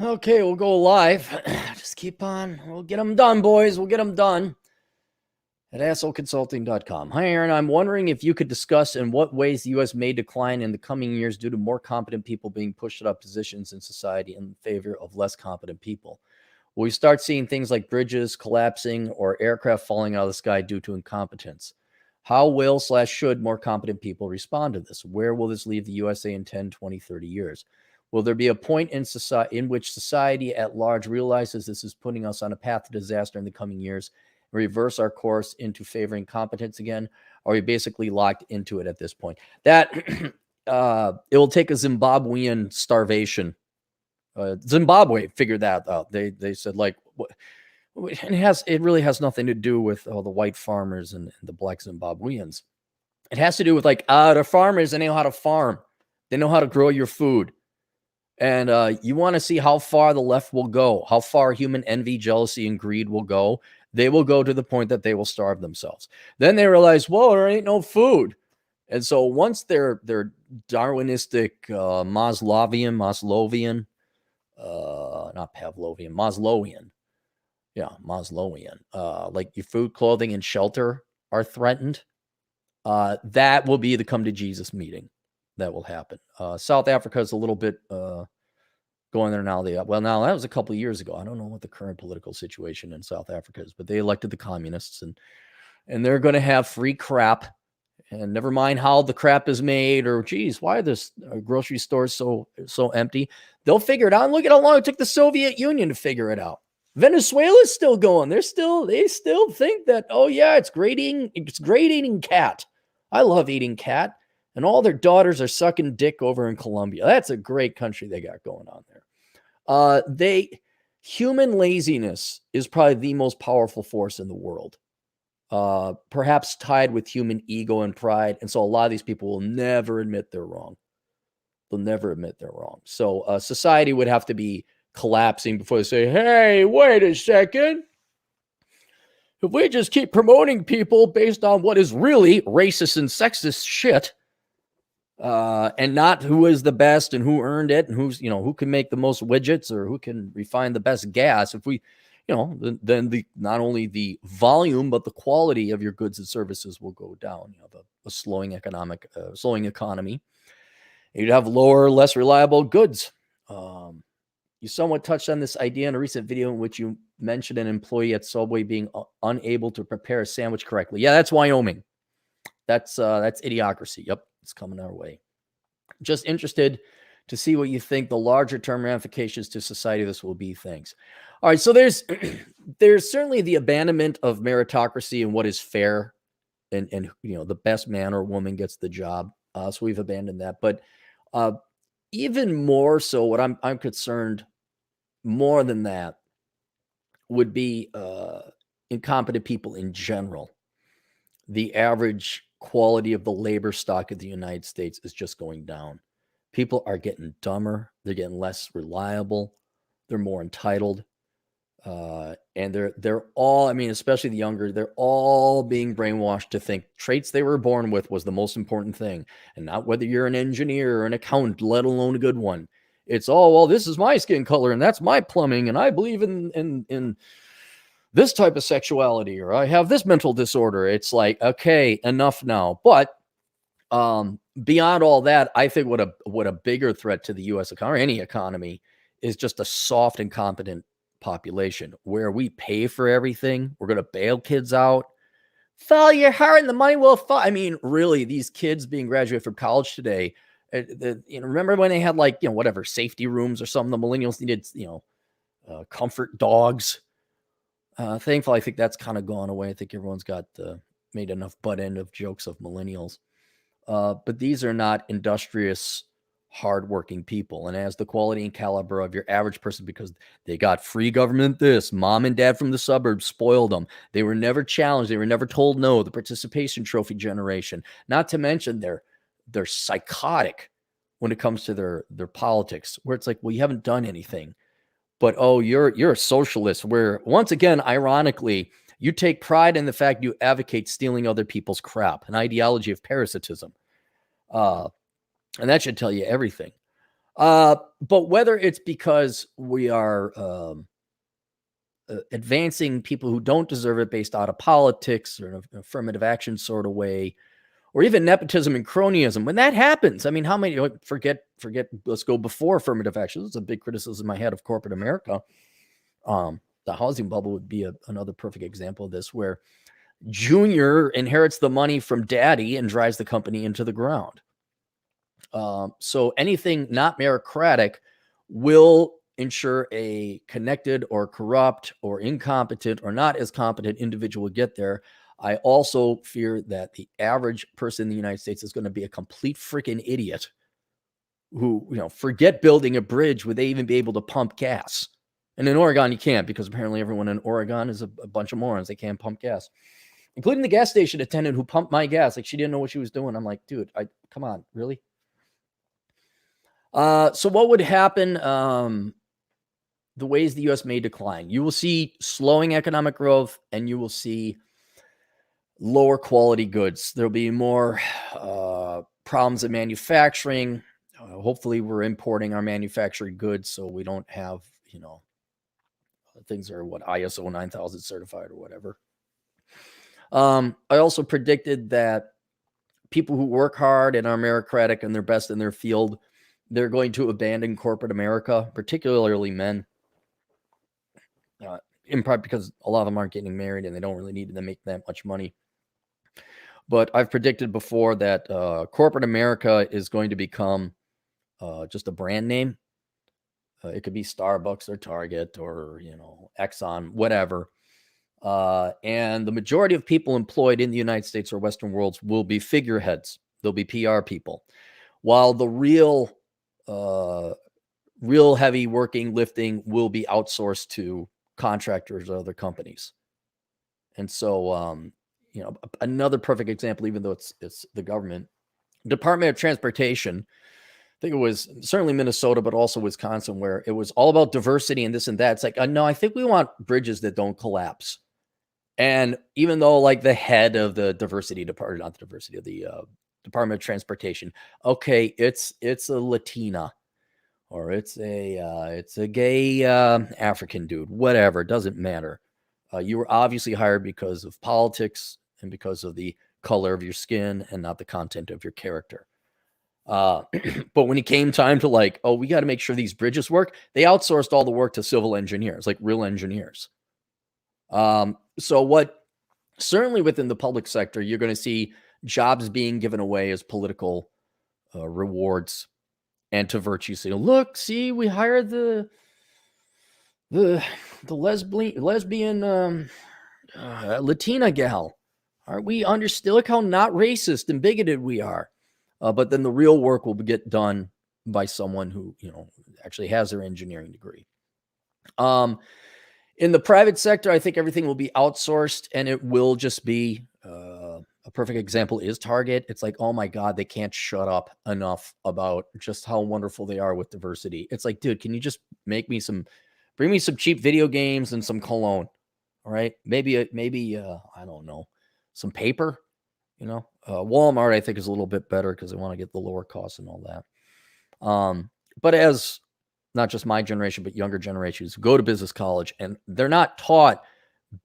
Okay, we'll go live. Just keep on. We'll get them done, boys. We'll get them done at assholeconsulting.com. Hi, Aaron. I'm wondering if you could discuss in what ways the U.S. may decline in the coming years due to more competent people being pushed up positions in society in favor of less competent people. Will we start seeing things like bridges collapsing or aircraft falling out of the sky due to incompetence? How will/should more competent people respond to this? Where will this leave the USA in 10, 20, 30 years? Will there be a point in society in which society at large realizes this is putting us on a path to disaster in the coming years and reverse our course into favoring competence again? Or are we basically locked into it at this point? That it will take a Zimbabwean starvation. Zimbabwe figured that out. They said like, what, it really has nothing to do with the white farmers and the black Zimbabweans. It has to do with like the farmers. They know how to farm. They know how to grow your food. And you want to see how far the left will go, how far human envy, jealousy, and greed will go. They will go to the point that they will starve themselves. Then they realize, whoa, there ain't no food. And so once they're Darwinistic, Maslowian, not Pavlovian, Maslowian. Yeah, Maslowian. Like your food, clothing, and shelter are threatened. That will be the come to Jesus meeting. That will happen. South Africa is a little bit going there now. Now that was a couple of years ago. I don't know what the current political situation in South Africa is, but they elected the communists, and they're going to have free crap. And never mind how the crap is made, or geez, why are this grocery stores so empty? They'll figure it out. And look at how long it took the Soviet Union to figure it out. Venezuela's still going. They still think that, oh yeah, it's great eating cat. I love eating cat. And all their daughters are sucking dick over in Colombia. That's a great country they got going on there. Human laziness is probably the most powerful force in the world, perhaps tied with human ego and pride. And so a lot of these people will never admit they're wrong. They'll never admit they're wrong. So society would have to be collapsing before they say, hey, wait a second. If we just keep promoting people based on what is really racist and sexist shit, and not who is the best and who earned it and who can make the most widgets or who can refine the best gas. If we, then not only the volume but the quality of your goods and services will go down. You have a slowing economy. You'd have lower, less reliable goods. You somewhat touched on this idea in a recent video in which you mentioned an employee at Subway being unable to prepare a sandwich correctly. Yeah, that's Wyoming. That's idiocracy. Yep. It's coming our way. Just interested to see what you think the larger term ramifications to society this will be. Thanks. All right. So there's certainly the abandonment of meritocracy and what is fair and the best man or woman gets the job. So we've abandoned that. But even more so, what I'm concerned more than that would be incompetent people in general. The average quality of the labor stock of the United States is just going down. People are getting dumber. They're getting less reliable. They're more entitled. And they're all, especially the younger, they're all being brainwashed to think traits they were born with was the most important thing. And not whether you're an engineer or an accountant, let alone a good one. It's all, well, this is my skin color and that's my plumbing. And I believe in this type of sexuality, or I have this mental disorder. It's like, okay, enough now. But beyond all that, I think what a bigger threat to the U.S. economy, or any economy, is just a soft and competent population where we pay for everything. We're going to bail kids out. Follow your heart and the money will follow. Really, these kids being graduated from college today, remember when they had whatever safety rooms or something? The millennials needed, comfort dogs. Thankfully, I think that's kind of gone away. I think everyone's got made enough butt end of jokes of millennials. But these are not industrious, hardworking people. And as the quality and caliber of your average person, because they got free government this, mom and dad from the suburbs spoiled them. They were never challenged. They were never told no. The participation trophy generation. Not to mention they're psychotic when it comes to their politics, where it's like, well, you haven't done anything. But, oh, you're a socialist, where, once again, ironically, you take pride in the fact you advocate stealing other people's crap, an ideology of parasitism. And that should tell you everything. But whether it's because we are advancing people who don't deserve it based out of politics or an affirmative action sort of way, or even nepotism and cronyism, when that happens, I mean, how many, forget, let's go before affirmative action. This is a big criticism I had of corporate America. The housing bubble would be another perfect example of this, where Junior inherits the money from daddy and drives the company into the ground. So anything not meritocratic will ensure a connected or corrupt or incompetent or not as competent individual will get there. I also fear that the average person in the United States is going to be a complete freaking idiot who, forget building a bridge, would they even be able to pump gas? And in Oregon, you can't, because apparently everyone in Oregon is a bunch of morons. They can't pump gas, including the gas station attendant who pumped my gas. Like, she didn't know what she was doing. I'm like, dude, come on, really? So what would happen? The ways the U.S. may decline. You will see slowing economic growth, and you will see lower quality goods. There'll be more problems in manufacturing. Hopefully we're importing our manufactured goods so we don't have, things are ISO 9000 certified or whatever. I also predicted that people who work hard and are meritocratic and they're best in their field, they're going to abandon corporate America, particularly men. In part because a lot of them aren't getting married and they don't really need to make that much money. But I've predicted before that corporate America is going to become just a brand name. It could be Starbucks or Target or, Exxon, whatever. And the majority of people employed in the United States or Western worlds will be figureheads. They'll be PR people. While the real heavy working, lifting will be outsourced to contractors or other companies. And so, another perfect example, even though it's the government, Department of Transportation, I think it was certainly Minnesota, but also Wisconsin, where it was all about diversity and this and that. It's like, no, I think we want bridges that don't collapse. And even though, like, the head of the diversity department, not the diversity of the Department of Transportation, okay, it's a Latina, or it's a gay African dude, whatever, it doesn't matter. You were obviously hired because of politics and because of the color of your skin and not the content of your character. But when it came time to we got to make sure these bridges work, they outsourced all the work to civil engineers, like real engineers. So what, certainly within the public sector, you're going to see jobs being given away as political rewards and to virtue. Say, look, see, we hired the lesbian Latina gal. Aren't we understood? Look how not racist and bigoted we are. But then the real work will get done by someone who, actually has their engineering degree. In the private sector, I think everything will be outsourced, and it will just be a perfect example is Target. It's like, oh my God, they can't shut up enough about just how wonderful they are with diversity. It's like, dude, can you just bring me some cheap video games and some cologne? All right. Maybe, I don't know, some paper, Walmart, I think, is a little bit better because they want to get the lower costs and all that. But as not just my generation, but younger generations go to business college and they're not taught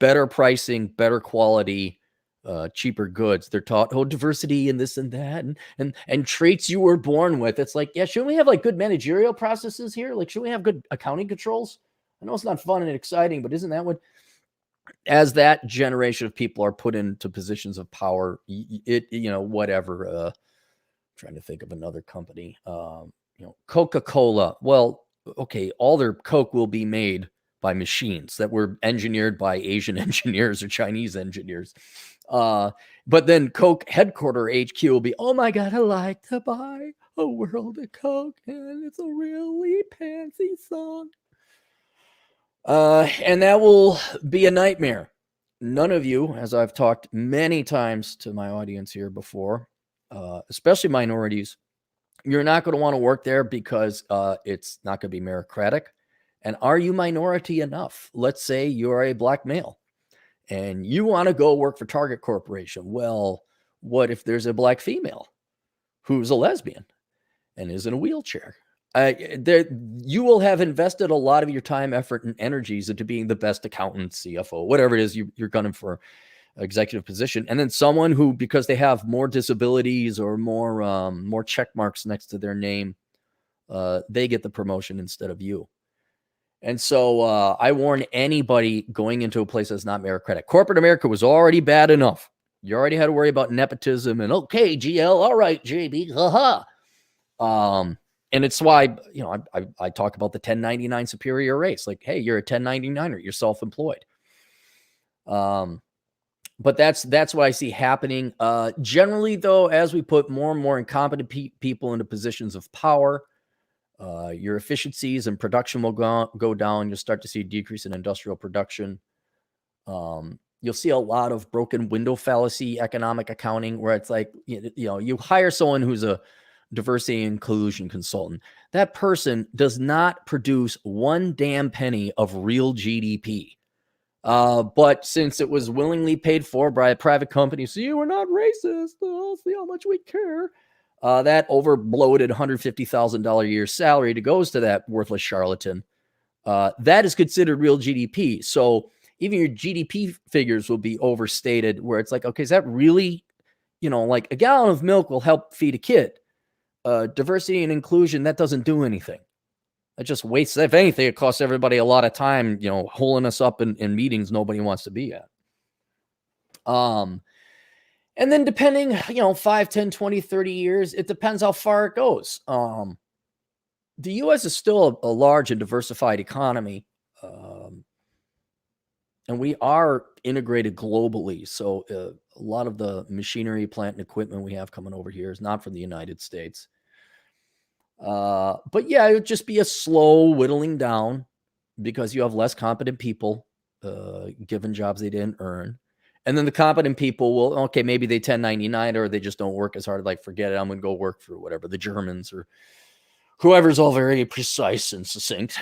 better pricing, better quality, cheaper goods. They're taught, diversity and this and that and traits you were born with. It's like, yeah, shouldn't we have good managerial processes here? Like, should we have good accounting controls? I know it's not fun and exciting, but isn't that what, as that generation of people are put into positions of power, whatever, trying to think of another company, Coca-Cola. Well, okay, all their Coke will be made by machines that were engineered by Asian engineers or Chinese engineers. But then Coke headquarter HQ will be, oh my God, I like to buy a world of Coke, and it's a really fancy song. And that will be a nightmare. None of you, as I've talked many times to my audience here before, especially minorities, you're not going to want to work there because it's not going to be meritocratic. And are you minority enough? Let's say you're a black male and you want to go work for Target Corporation. Well, what if there's a black female who's a lesbian and is in a wheelchair? You will have invested a lot of your time, effort, and energies into being the best accountant, CFO, whatever it is you're gunning for executive position. And then someone who, because they have more disabilities or more check marks next to their name, they get the promotion instead of you. And so I warn anybody going into a place that's not meritocratic. Corporate America was already bad enough. You already had to worry about nepotism and, okay, GL, all right, JB, haha. And it's why, I talk about the 1099 superior race. Like, hey, you're a 1099er, you're self-employed. But that's what I see happening. Generally, though, as we put more and more incompetent people into positions of power, your efficiencies and production will go down. You'll start to see a decrease in industrial production. You'll see a lot of broken window fallacy economic accounting, where it's like, you hire someone who's a diversity and inclusion consultant. That person does not produce one damn penny of real GDP. But since it was willingly paid for by a private company, see, we're not racist. Oh, see how much we care. That over-bloated $150,000 a year salary that goes to that worthless charlatan, that is considered real GDP. So even your GDP figures will be overstated, where it's like, okay, is that really, like a gallon of milk will help feed a kid. Diversity and inclusion, that doesn't do anything. It just wastes. If anything, it costs everybody a lot of time, holding us up in meetings nobody wants to be at. And then depending, 5, 10, 20, 30 years, it depends how far it goes. The U.S. is still a large and diversified economy. And we are integrated globally. So a lot of the machinery, plant, and equipment we have coming over here is not from the United States. But yeah, it would just be a slow whittling down, because you have less competent people given jobs they didn't earn. And then the competent people will, okay, maybe they 1099 or they just don't work as hard. Like, forget it, I'm going to go work for whatever, the Germans or whoever's all very precise and succinct.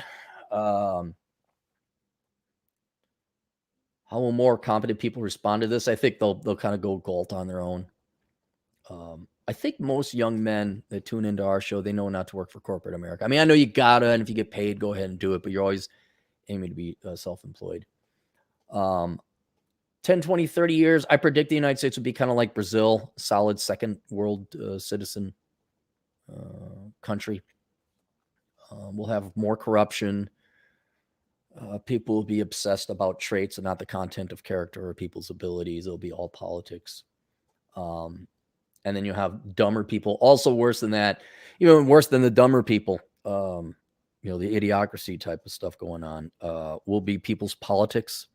How will more competent people respond to this? I think they'll kind of go galt on their own. I think most young men that tune into our show, they know not to work for corporate America. I mean, I know you gotta, and if you get paid, go ahead and do it, but you're always aiming to be self-employed. 10, 20, 30 years, I predict the United States will be kind of like Brazil, solid second world citizen country. We'll have more corruption. People will be obsessed about traits and not the content of character or people's abilities. It'll be all politics. And then you have dumber people. Also worse than that, even worse than the dumber people, the idiocracy type of stuff going on, will be people's politics,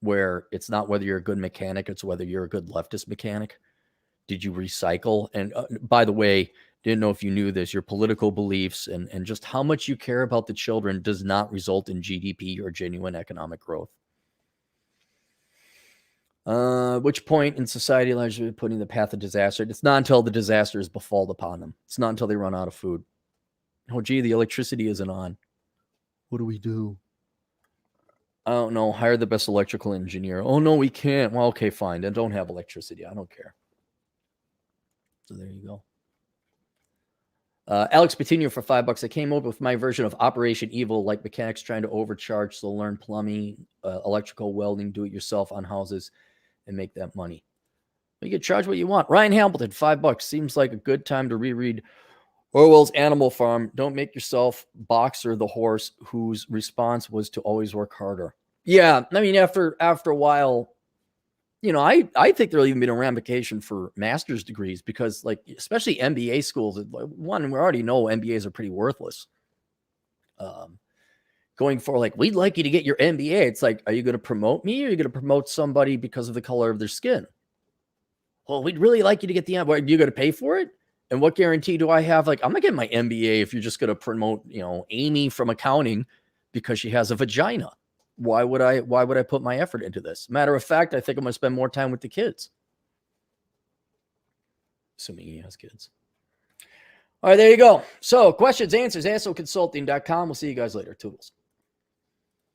where it's not whether you're a good mechanic, it's whether you're a good leftist mechanic. Did you recycle? And by the way, didn't know if you knew this, your political beliefs and just how much you care about the children does not result in GDP or genuine economic growth. Which point in society lies putting the path of disaster? It's not until the disasters befall upon them. It's not until they run out of food. Oh, gee, the electricity isn't on. What do we do? I don't know. Hire the best electrical engineer. Oh, no, we can't. Well, okay, fine. Then don't have electricity. I don't care. So there you go. Alex Patino for $5. I came up with my version of Operation Evil, like mechanics trying to overcharge, so learn plumbing, electrical, welding, do it yourself on houses, and make that money. You can charge what you want. Ryan Hamilton, $5. Seems like a good time to reread Orwell's Animal Farm. Don't make yourself Boxer the horse, whose response was to always work harder. Yeah, I mean, after a while, I think there'll even be a ramification for master's degrees, because, like, especially MBA schools, one, we already know MBAs are pretty worthless. Going for, like, we'd like you to get your MBA. It's like, are you going to promote me, or are you going to promote somebody because of the color of their skin? Well, we'd really like you to get the MBA. Are you going to pay for it? And what guarantee do I have? Like, I'm going to get my MBA if you're just going to promote, Amy from accounting because she has a vagina. Why would I put my effort into this? Matter of fact, I think I'm going to spend more time with the kids. Assuming he has kids. All right, there you go. So questions, answers, ASOconsulting.com. We'll see you guys later. Toodles.